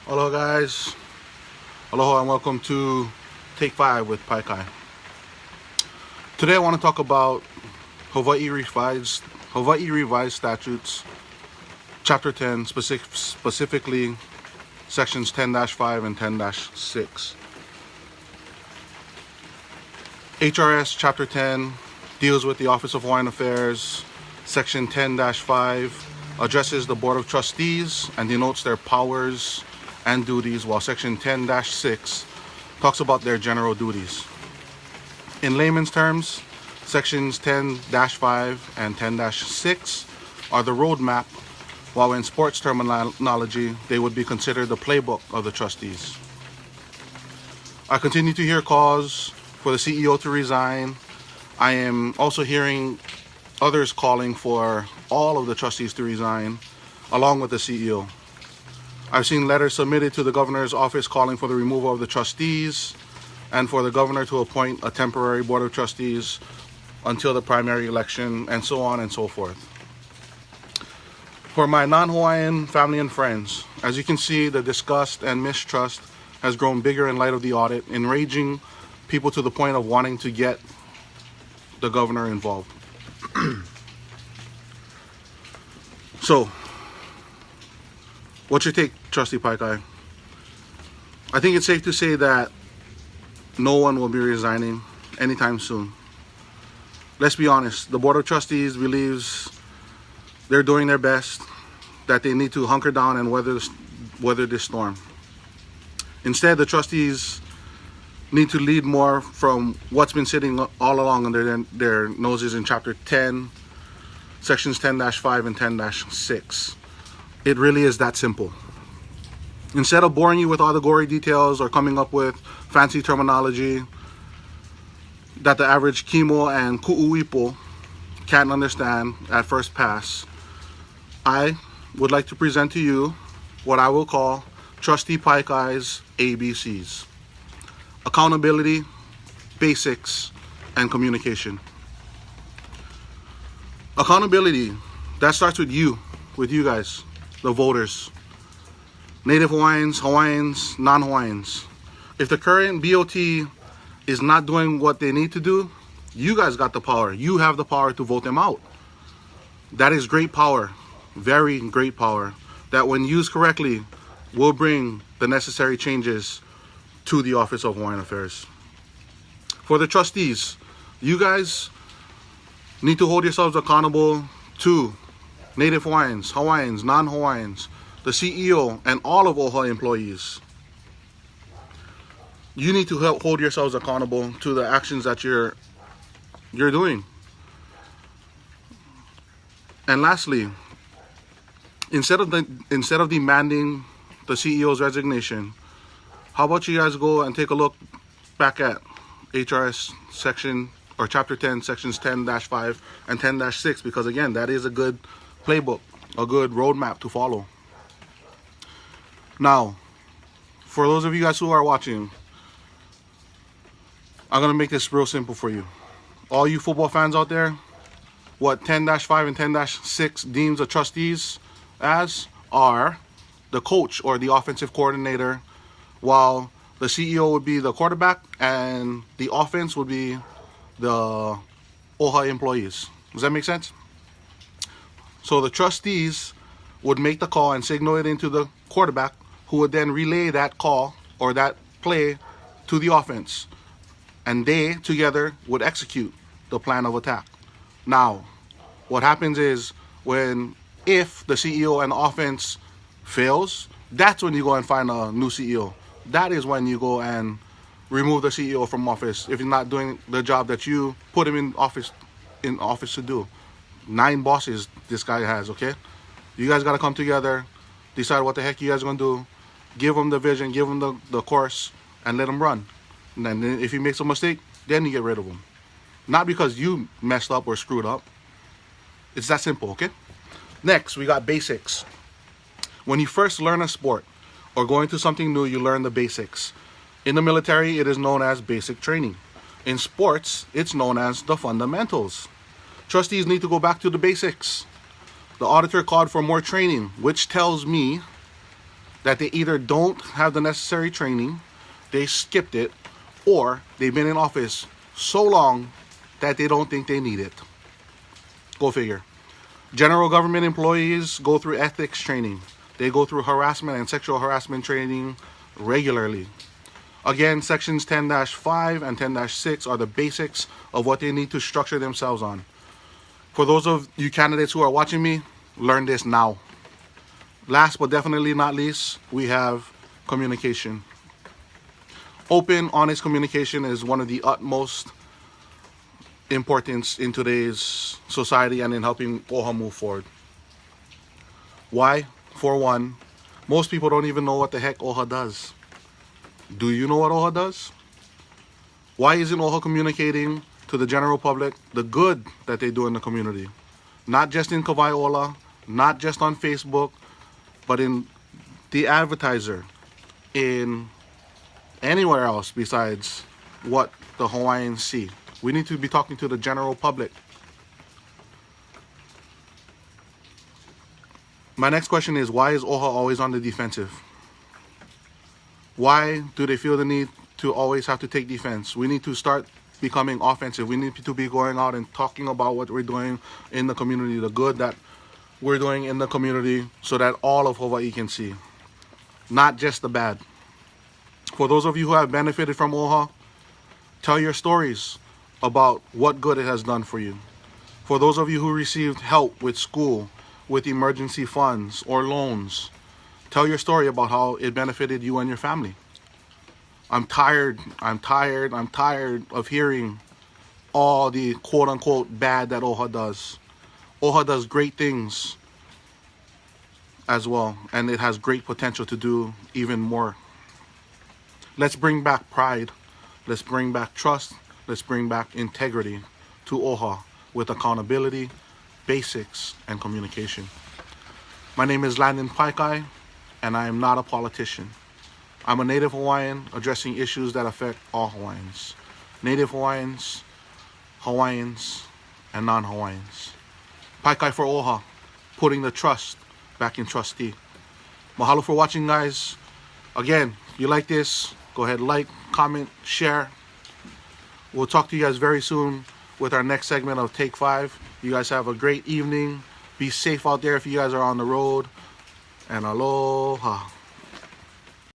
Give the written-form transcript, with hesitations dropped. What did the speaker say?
Hello guys, aloha and welcome to Take 5 with Paikai. Today I want to talk about Hawai'i Revised Statutes Chapter 10, specifically sections 10-5 and 10-6. HRS Chapter 10 deals with the Office of Hawaiian Affairs. Section 10-5 addresses the Board of Trustees and denotes their powers and duties, while Section 10-6 talks about their general duties. In layman's terms, Sections 10-5 and 10-6 are the roadmap, while in sports terminology, they would be considered the playbook of the trustees. I continue to hear calls for the CEO to resign. I am also hearing others calling for all of the trustees to resign, along with the CEO. I've seen letters submitted to the governor's office calling for the removal of the trustees and for the governor to appoint a temporary board of trustees until the primary election, and so on and so forth. For my non-Hawaiian family and friends, as you can see, the disgust and mistrust has grown bigger in light of the audit, enraging people to the point of wanting to get the governor involved. So, what's your take, Trustee Paikai? I think it's safe to say that no one will be resigning anytime soon. Let's be honest, the Board of Trustees believes they're doing their best, that they need to hunker down and weather this storm. Instead, the trustees need to lead more from what's been sitting all along under their noses in Chapter 10, Sections 10-5 and 10-6. It really is that simple. Instead of boring you with all the gory details or coming up with fancy terminology that the average kimo and ku'uipo can't understand at first pass, I would like to present to you what I will call Trustee Paikai's ABCs: accountability, basics, and communication. Accountability, that starts with you guys, the voters, Native Hawaiians, Hawaiians, non-Hawaiians. If the current BOT is not doing what they need to do, you guys got the power. You have the power to vote them out. That is great power, very great power, that when used correctly will bring the necessary changes to the Office of Hawaiian Affairs. For the trustees, you guys need to hold yourselves accountable to Native Hawaiians, Hawaiians, non-Hawaiians, the CEO, and all of OHA employees. You need to hold yourselves accountable to the actions that you're doing. And lastly, instead of demanding the CEO's resignation, how about you guys go and take a look back at HRS section or Chapter 10, sections 10-5 and 10-6, because again, that is a good playbook, a good roadmap to follow. Now, for those of you guys who are watching, I'm going to make this real simple for you. All you football fans out there, what 10-5 and 10-6 deems the trustees as are the coach or the offensive coordinator, while the CEO would be the quarterback and the offense would be the OHA employees. Does that make sense? So the trustees would make the call and signal it into the quarterback, who would then relay that call or that play to the offense. And they together would execute the plan of attack. Now, what happens is if the CEO and the offense fails, that's when you go and find a new CEO. That is when you go and remove the CEO from office if he's not doing the job that you put him in office to do. 9 bosses this guy has, okay? You guys got to come together, decide what the heck you guys are going to do, give him the vision, give him the course, and let him run. And then if he makes a mistake, then you get rid of him. Not because you messed up or screwed up. It's that simple, okay? Next, we got basics. When you first learn a sport or go into something new, you learn the basics. In the military, it is known as basic training. In sports, it's known as the fundamentals. Trustees need to go back to the basics. The auditor called for more training, which tells me that they either don't have the necessary training, they skipped it, or they've been in office so long that they don't think they need it. Go figure. General government employees go through ethics training. They go through harassment and sexual harassment training regularly. Again, sections 10-5 and 10-6 are the basics of what they need to structure themselves on. For those of you candidates who are watching me, learn this now. Last but definitely not least, we have communication. Open, honest communication is one of the utmost importance in today's society and in helping OHA move forward. Why? For one, most people don't even know what the heck OHA does. Do you know what OHA does? Why isn't OHA communicating to the general public the good that they do in the community? Not just in Kawaiʻola, not just on Facebook, but in the advertiser, in anywhere else besides what the Hawaiians see. We need to be talking to the general public. My next question is, why is OHA always on the defensive? Why do they feel the need to always have to take defense? We need to start becoming offensive. We need to be going out and talking about what we're doing in the community, the good that we're doing in the community, so that all of Hawaii can see, not just the bad. For those of you who have benefited from OHA, tell your stories about what good it has done for you. For those of you who received help with school, with emergency funds or loans, tell your story about how it benefited you and your family. I'm tired of hearing all the quote-unquote bad that OHA does. OHA does great things as well, and it has great potential to do even more. Let's bring back pride. Let's bring back trust. Let's bring back integrity to OHA with accountability, basics, and communication. My name is Landon Paikai, and I am not a politician. I'm a Native Hawaiian addressing issues that affect all Hawaiians. Native Hawaiians, Hawaiians, and non-Hawaiians. Paikai for OHA, putting the trust back in Trustee. Mahalo for watching, guys. Again, if you like this, go ahead, like, comment, share. We'll talk to you guys very soon with our next segment of Take 5. You guys have a great evening. Be safe out there if you guys are on the road. And aloha.